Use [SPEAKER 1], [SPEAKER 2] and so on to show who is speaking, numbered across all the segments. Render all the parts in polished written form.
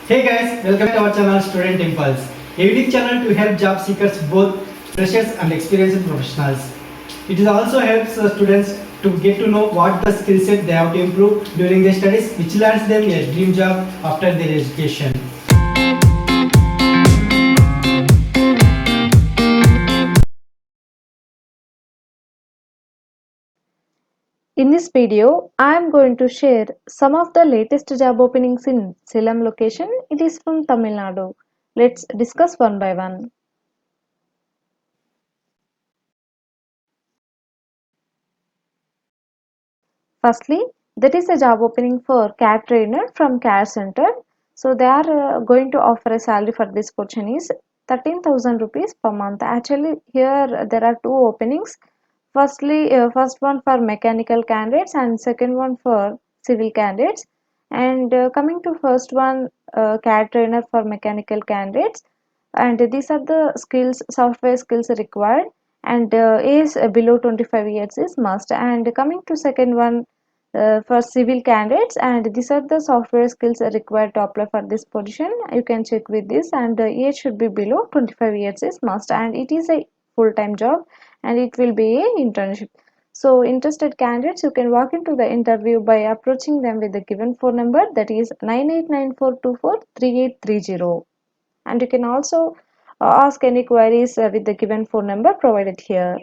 [SPEAKER 1] Hey guys, welcome to our channel Student Impulse, a unique channel to help job seekers, both freshers and experienced professionals. It is also helps students to get to know what the skill set they have to improve during their studies, which lands them a dream job after their education.
[SPEAKER 2] In this video, I am going to share some of the latest job openings in Salem location. It is from Tamil Nadu. Let's discuss one by one. Firstly, there is a job opening for cat trainer from Care Center. So they are going to offer a salary for this position is 13,000 rupees per month. Actually, here there are two openings. First one for mechanical candidates and second one for civil candidates. And coming to first one, CAD trainer for mechanical candidates. And these are the skills, software skills required. And age below 25 years is must. And coming to second one, for civil candidates, and these are the software skills required to apply for this position. You can check with this, and age should be below 25 years is must, and it is a full-time job and it will be a internship. So interested candidates, you can walk into the interview by approaching them with the given phone number, that is 9894243830, and you can also ask any queries with the given phone number provided here.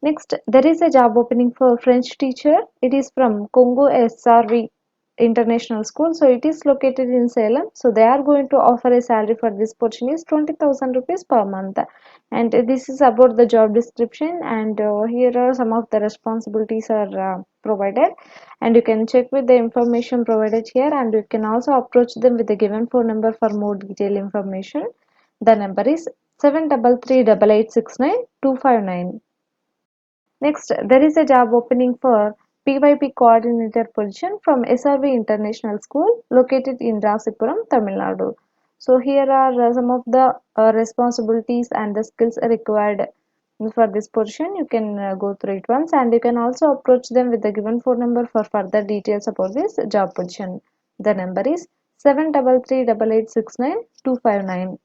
[SPEAKER 2] Next, there is a job opening for French teacher. It is from Congo SRV International School. So it is located in Salem. So they are going to offer a salary for this position is 20,000 rupees per month. And this is about the job description. And here are some of the responsibilities are provided. And you can check with the information provided here. And you can also approach them with the given phone number for more detailed information. The number is 7338869 Next, there is a job opening for PYP coordinator position from SRV International School located in Rasipuram, Tamil Nadu. So here are some of the responsibilities and the skills required for this position. You can go through it once, and you can also approach them with the given phone number for further details about this job position. The number is 7338869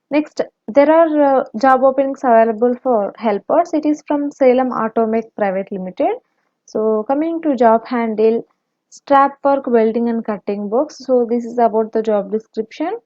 [SPEAKER 2] Next, there are job openings available for helpers. It is from Salem Automech Private Limited. So coming to job handle, strap work, welding and cutting box. So this is about the job description,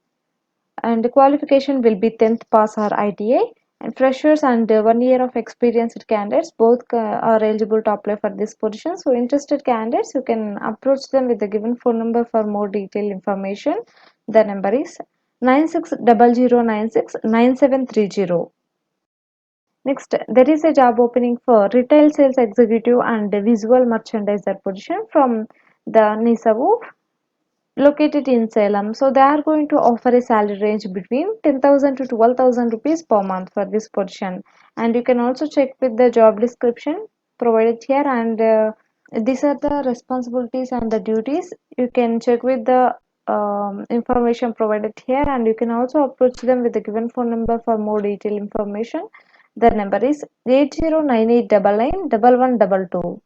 [SPEAKER 2] and the qualification will be 10th pass or ITA, and freshers and 1 year of experienced candidates both are eligible to apply for this position. So interested candidates, you can approach them with the given phone number for more detailed information. The number is 9600969730. Next, there is a job opening for retail sales executive and visual merchandiser position from the Nisavu located in Salem. So they are going to offer a salary range between 10,000 to 12,000 rupees per month for this position. And you can also check with the job description provided here, and these are the responsibilities and the duties. You can check with the information provided here, and you can also approach them with the given phone number for more detailed information. The number is 8098991122.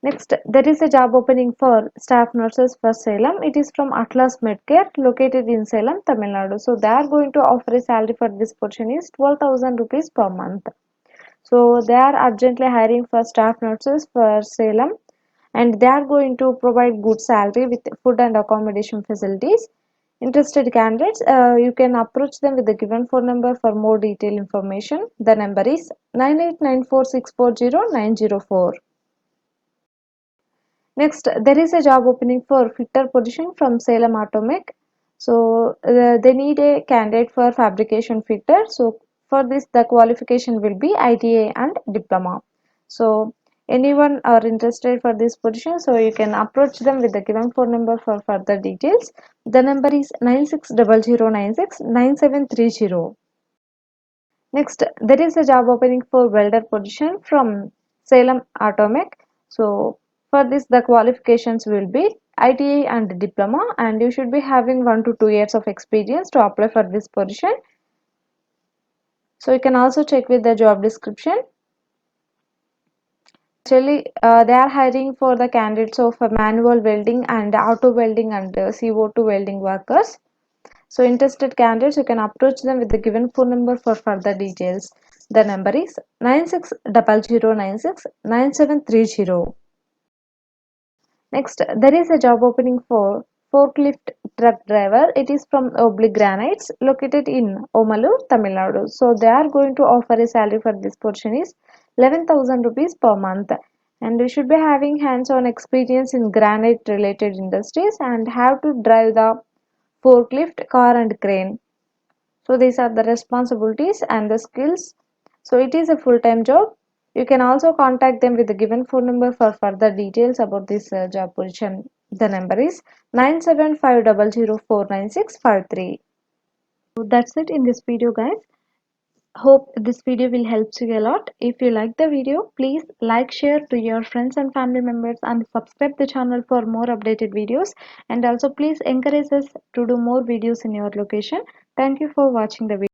[SPEAKER 2] Next, there is a job opening for staff nurses for Salem. It is from Atlas Medcare located in Salem, Tamil Nadu. So they are going to offer a salary for this position is 12,000 rupees per month. So they are urgently hiring for staff nurses for Salem, and they are going to provide good salary with food and accommodation facilities. Interested candidates, you can approach them with the given phone number for more detailed information. The number is 9894640904. Next, there is a job opening for fitter position from Salem Automech. So they need a candidate for fabrication fitter. So for this, the qualification will be ITA and diploma. So anyone are interested for this position, so you can approach them with the given phone number for further details. The number is 9600969730. Next, there is a job opening for welder position from Salem Automech. So for this, the qualifications will be ITA and diploma, and you should be having 1 to 2 years of experience to apply for this position. So you can also check with the job description. Actually, they are hiring for the candidates of manual welding and auto welding and CO2 welding workers. So interested candidates, you can approach them with the given phone number for further details. The number is 9600969730. Next, there is a job opening for forklift truck driver. It is from Oblique Granites located in Omalur, Tamil Nadu. So they are going to offer a salary for this portion is 11,000 rupees per month. And you should be having hands-on experience in granite related industries and have to drive the forklift, car and crane. So these are the responsibilities and the skills. So it is a full-time job. You can also contact them with the given phone number for further details about this job position. The number is 9750049653. So that's it in this video, guys. Hope this video will help you a lot. If you like the video, please like, share to your friends and family members and subscribe the channel for more updated videos, and also please encourage us to do more videos in your location. Thank you for watching the video.